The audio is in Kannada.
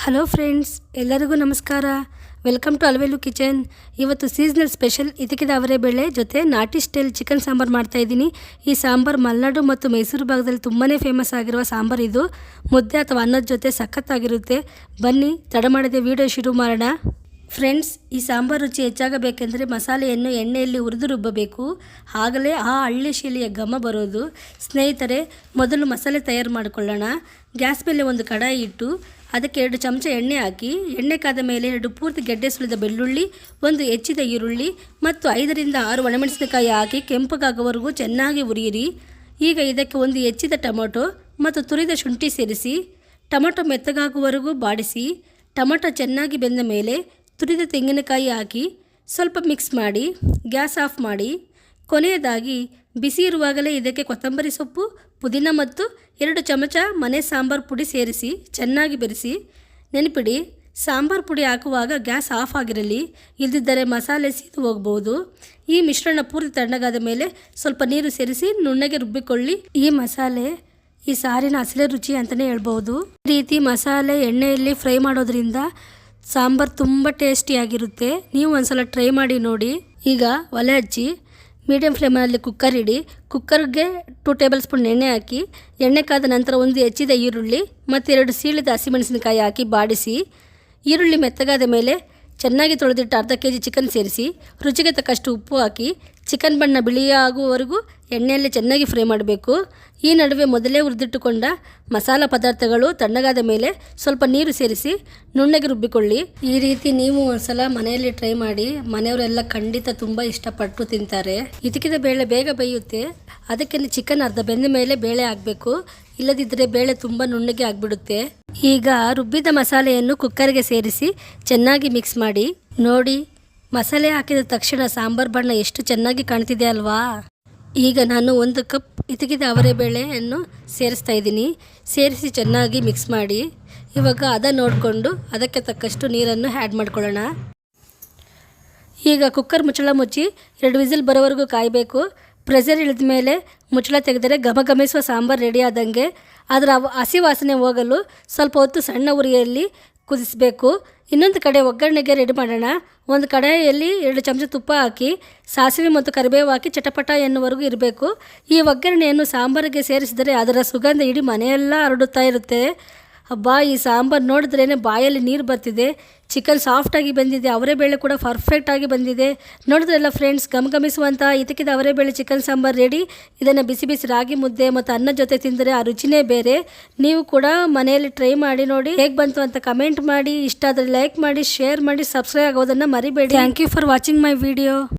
ಹಲೋ ಫ್ರೆಂಡ್ಸ್, ಎಲ್ಲರಿಗೂ ನಮಸ್ಕಾರ. Welcome to Alavelu kitchen. ಇವತ್ತು ಸೀಸನಲ್ ಸ್ಪೆಷಲ್ ಇದಕ್ಕಿದ ಅವರೆಬೇಳೆ ಜೊತೆ ನಾಟಿ ಸ್ಟೈಲ್ ಚಿಕನ್ ಸಾಂಬಾರು ಮಾಡ್ತಾಯಿದ್ದೀನಿ. ಈ ಸಾಂಬಾರು ಮಲೆನಾಡು ಮತ್ತು ಮೈಸೂರು ಭಾಗದಲ್ಲಿ ತುಂಬಾ ಫೇಮಸ್ ಆಗಿರುವ ಸಾಂಬಾರು ಇದು. ಮುದ್ದೆ ಅಥವಾ ಅನ್ನದ ಜೊತೆ ಸಖತ್ತಾಗಿರುತ್ತೆ. ಬನ್ನಿ ತಡ ಮಾಡದೆ ವಿಡಿಯೋ ಶುರು ಮಾಡೋಣ. ಫ್ರೆಂಡ್ಸ್, ಈ ಸಾಂಬಾರು ರುಚಿ ಹೆಚ್ಚಾಗಬೇಕೆಂದರೆ ಮಸಾಲೆಯನ್ನು ಎಣ್ಣೆಯಲ್ಲಿ ಹುರಿದು ರುಬ್ಬಬೇಕು. ಆಗಲೇ ಆ ಹಳ್ಳಿ ಶೈಲಿಯ ಘಮ ಬರೋದು. ಸ್ನೇಹಿತರೆ, ಮೊದಲು ಮಸಾಲೆ ತಯಾರು ಮಾಡಿಕೊಳ್ಳೋಣ. ಗ್ಯಾಸ್ ಮೇಲೆ ಒಂದು ಕಡಾಯಿ ಇಟ್ಟು ಅದಕ್ಕೆ 2 ಚಮಚ ಎಣ್ಣೆ ಹಾಕಿ, ಎಣ್ಣೆ ಕಾದ ಮೇಲೆ 2 ಪೂರ್ತಿ ಗೆಡ್ಡೆ ಸುಲಿದ ಬೆಳ್ಳುಳ್ಳಿ, 1 ಹೆಚ್ಚಿದ ಈರುಳ್ಳಿ ಮತ್ತು 5 ರಿಂದ 6 ಒಣಮೆಣಸಿನಕಾಯಿ ಹಾಕಿ ಕೆಂಪಗಾಗುವವರೆಗೂ ಚೆನ್ನಾಗಿ ಹುರಿಯಿರಿ. ಈಗ ಇದಕ್ಕೆ 1 ಹೆಚ್ಚಿದ ಟೊಮೊಟೊ ಮತ್ತು ತುರಿದ ಶುಂಠಿ ಸೇರಿಸಿ ಟೊಮೊಟೊ ಮೆತ್ತಗಾಗುವವರೆಗೂ ಬಾಡಿಸಿ. ಟೊಮೊಟೊ ಚೆನ್ನಾಗಿ ಬೆಂದ ಮೇಲೆ ತುರಿದ ತೆಂಗಿನಕಾಯಿ ಹಾಕಿ ಸ್ವಲ್ಪ ಮಿಕ್ಸ್ ಮಾಡಿ ಗ್ಯಾಸ್ ಆಫ್ ಮಾಡಿ. ಕೊನೆಯದಾಗಿ ಬಿಸಿ ಇರುವಾಗಲೇ ಇದಕ್ಕೆ ಕೊತ್ತಂಬರಿ ಸೊಪ್ಪು, ಪುದೀನ ಮತ್ತು 2 ಚಮಚ ಮನೆ ಸಾಂಬಾರು ಪುಡಿ ಸೇರಿಸಿ ಚೆನ್ನಾಗಿ ಬೆರೆಸಿ. ನೆನಪಿಡಿ, ಸಾಂಬಾರು ಪುಡಿ ಹಾಕುವಾಗ ಗ್ಯಾಸ್ ಆಫ್ ಆಗಿರಲಿ, ಇಲ್ಲದಿದ್ದರೆ ಮಸಾಲೆ ಸೀದು ಹೋಗ್ಬೋದು. ಈ ಮಿಶ್ರಣ ಪೂರ್ತಿ ತಣ್ಣಗಾದ ಮೇಲೆ ಸ್ವಲ್ಪ ನೀರು ಸೇರಿಸಿ ನುಣ್ಣಗೆ ರುಬ್ಬಿಕೊಳ್ಳಿ. ಈ ಮಸಾಲೆ ಈ ಸಾರಿನ ಅಸಲಿ ರುಚಿ ಅಂತಲೇ ಹೇಳ್ಬೋದು. ಈ ರೀತಿ ಮಸಾಲೆ ಎಣ್ಣೆಯಲ್ಲಿ ಫ್ರೈ ಮಾಡೋದ್ರಿಂದ ಸಾಂಬಾರು ತುಂಬ ಟೇಸ್ಟಿಯಾಗಿರುತ್ತೆ. ನೀವು ಒಂದ್ಸಲ ಟ್ರೈ ಮಾಡಿ ನೋಡಿ. ಈಗ ಒಲೆ ಹಚ್ಚಿ ಮೀಡಿಯಂ ಫ್ಲೇಮಲ್ಲಿ ಕುಕ್ಕರ್ ಇಡಿ. ಕುಕ್ಕರ್ಗೆ 2 ಟೇಬಲ್ ಸ್ಪೂನ್ ಎಣ್ಣೆ ಹಾಕಿ, ಎಣ್ಣೆ ಕಾದ ನಂತರ 1 ಹೆಚ್ಚಿದ ಈರುಳ್ಳಿ ಮತ್ತು 2 ಸೀಳಿದ ಹಸಿಮೆಣಸಿನಕಾಯಿ ಹಾಕಿ ಬಾಡಿಸಿ. ಈರುಳ್ಳಿ ಮೆತ್ತಗಾದ ಮೇಲೆ ಚೆನ್ನಾಗಿ ತೊಳೆದಿಟ್ಟು ಅರ್ಧ kg ಚಿಕನ್ ಸೇರಿಸಿ ರುಚಿಗೆ ತಕ್ಕಷ್ಟು ಉಪ್ಪು ಹಾಕಿ ಚಿಕನ್ ಬಣ್ಣ ಬಿಳಿಯಾಗುವವರೆಗೂ ಎಣ್ಣೆಯಲ್ಲಿ ಚೆನ್ನಾಗಿ ಫ್ರೈ ಮಾಡಬೇಕು. ಈ ನಡುವೆ ಮೊದಲೇ ಹುರಿದಿಟ್ಟುಕೊಂಡ ಮಸಾಲ ಪದಾರ್ಥಗಳು ತಣ್ಣಗಾದ ಮೇಲೆ ಸ್ವಲ್ಪ ನೀರು ಸೇರಿಸಿ ನುಣ್ಣಗೆ ರುಬ್ಬಿಕೊಳ್ಳಿ. ಈ ರೀತಿ ನೀವು ಒಂದ್ಸಲ ಮನೆಯಲ್ಲಿ ಟ್ರೈ ಮಾಡಿ. ಮನೆಯವರೆಲ್ಲ ಖಂಡಿತ ತುಂಬ ಇಷ್ಟಪಟ್ಟು ತಿಂತಾರೆ. ಇದಕ್ಕಿದ ಬೇಳೆ ಬೇಗ ಬೇಯುತ್ತೆ. ಅದಕ್ಕೆ ಚಿಕನ್ ಅರ್ಧ ಬೆಂದ ಮೇಲೆ ಬೇಳೆ ಹಾಕಬೇಕು, ಇಲ್ಲದಿದ್ದರೆ ಬೇಳೆ ತುಂಬ ನುಣ್ಣಗೆ ಆಗಿಬಿಡುತ್ತೆ. ಈಗ ರುಬ್ಬಿದ ಮಸಾಲೆಯನ್ನು ಕುಕ್ಕರ್ಗೆ ಸೇರಿಸಿ ಚೆನ್ನಾಗಿ ಮಿಕ್ಸ್ ಮಾಡಿ. ನೋಡಿ, ಮಸಾಲೆ ಹಾಕಿದ ತಕ್ಷಣ ಸಾಂಬಾರು ಬಣ್ಣ ಎಷ್ಟು ಚೆನ್ನಾಗಿ ಕಾಣ್ತಿದೆ ಅಲ್ವಾ. ಈಗ ನಾನು 1 ಕಪ್ ಇದಕ್ಕಿದ ಅವರೆಬೇಳೆಯನ್ನು ಸೇರಿಸ್ತಾ ಇದ್ದೀನಿ. ಸೇರಿಸಿ ಚೆನ್ನಾಗಿ ಮಿಕ್ಸ್ ಮಾಡಿ. ಇವಾಗ ನೋಡಿಕೊಂಡು ಅದಕ್ಕೆ ತಕ್ಕಷ್ಟು ನೀರನ್ನು ಆ್ಯಡ್ ಮಾಡ್ಕೊಳ್ಳೋಣ. ಈಗ ಕುಕ್ಕರ್ ಮುಚ್ಚಳ ಮುಚ್ಚಿ 2 ವಿಸಿಲ್ ಬರೋವರೆಗೂ ಕಾಯಬೇಕು. ಪ್ರೆಷರ್ ಇಳಿದ ಮೇಲೆ ಮುಚ್ಚಳ ತೆಗೆದರೆ ಘಮಘಮಿಸುವ ಸಾಂಬಾರು ರೆಡಿ ಆದಂಗೆ. ಅದರ ಹಸಿ ವಾಸನೆ ಹೋಗಲು ಸ್ವಲ್ಪ ಹೊತ್ತು ಸಣ್ಣ ಉರಿಯಲ್ಲಿ ಕುದಿಸಬೇಕು. ಇನ್ನೊಂದು ಕಡೆ ಒಗ್ಗರಣೆಗೆ ರೆಡಿ ಮಾಡೋಣ. ಒಂದು ಕಡಾಯಿಯಲ್ಲಿ 2 ಚಮಚ ತುಪ್ಪ ಹಾಕಿ ಸಾಸಿವೆ ಮತ್ತು ಕರಿಬೇವು ಹಾಕಿ ಚಟಪಟ ಎನ್ನುವರೆಗೂ ಇರಬೇಕು. ಈ ಒಗ್ಗರಣೆಯನ್ನು ಸಾಂಬಾರಿಗೆ ಸೇರಿಸಿದರೆ ಅದರ ಸುಗಂಧ ಇಡೀ ಮನೆಯೆಲ್ಲ ಹರಡುತ್ತಾ ಇರುತ್ತೆ. ಹಬ್ಬ, ಈ ಸಾಂಬಾರು ನೋಡಿದ್ರೇ ಬಾಯಲ್ಲಿ ನೀರು ಬರ್ತಿದೆ. ಚಿಕನ್ ಸಾಫ್ಟಾಗಿ ಬಂದಿದೆ, ಅವರೆಬೇಳೆ ಕೂಡ ಪರ್ಫೆಕ್ಟಾಗಿ ಬಂದಿದೆ. ನೋಡಿದ್ರಲ್ಲ ಫ್ರೆಂಡ್ಸ್, ಘಮಘಮಿಸುವಂಥ ಇದಕ್ಕಿದ ಅವರೆಬೇಳೆ ಚಿಕನ್ ಸಾಂಬಾರು ರೆಡಿ. ಇದನ್ನು ಬಿಸಿ ಬಿಸಿ ರಾಗಿ ಮುದ್ದೆ ಮತ್ತು ಅನ್ನದ ಜೊತೆ ತಿಂದರೆ ಆ ರುಚಿನೇ ಬೇರೆ. ನೀವು ಕೂಡ ಮನೆಯಲ್ಲಿ ಟ್ರೈ ಮಾಡಿ ನೋಡಿ. ಹೇಗೆ ಬಂತು ಅಂತ ಕಮೆಂಟ್ ಮಾಡಿ. ಇಷ್ಟ ಆದರೆ ಲೈಕ್ ಮಾಡಿ, ಶೇರ್ ಮಾಡಿ, ಸಬ್ಸ್ಕ್ರೈಬ್ ಆಗೋದನ್ನು ಮರಿಬೇಡಿ. Thank you for watching my video.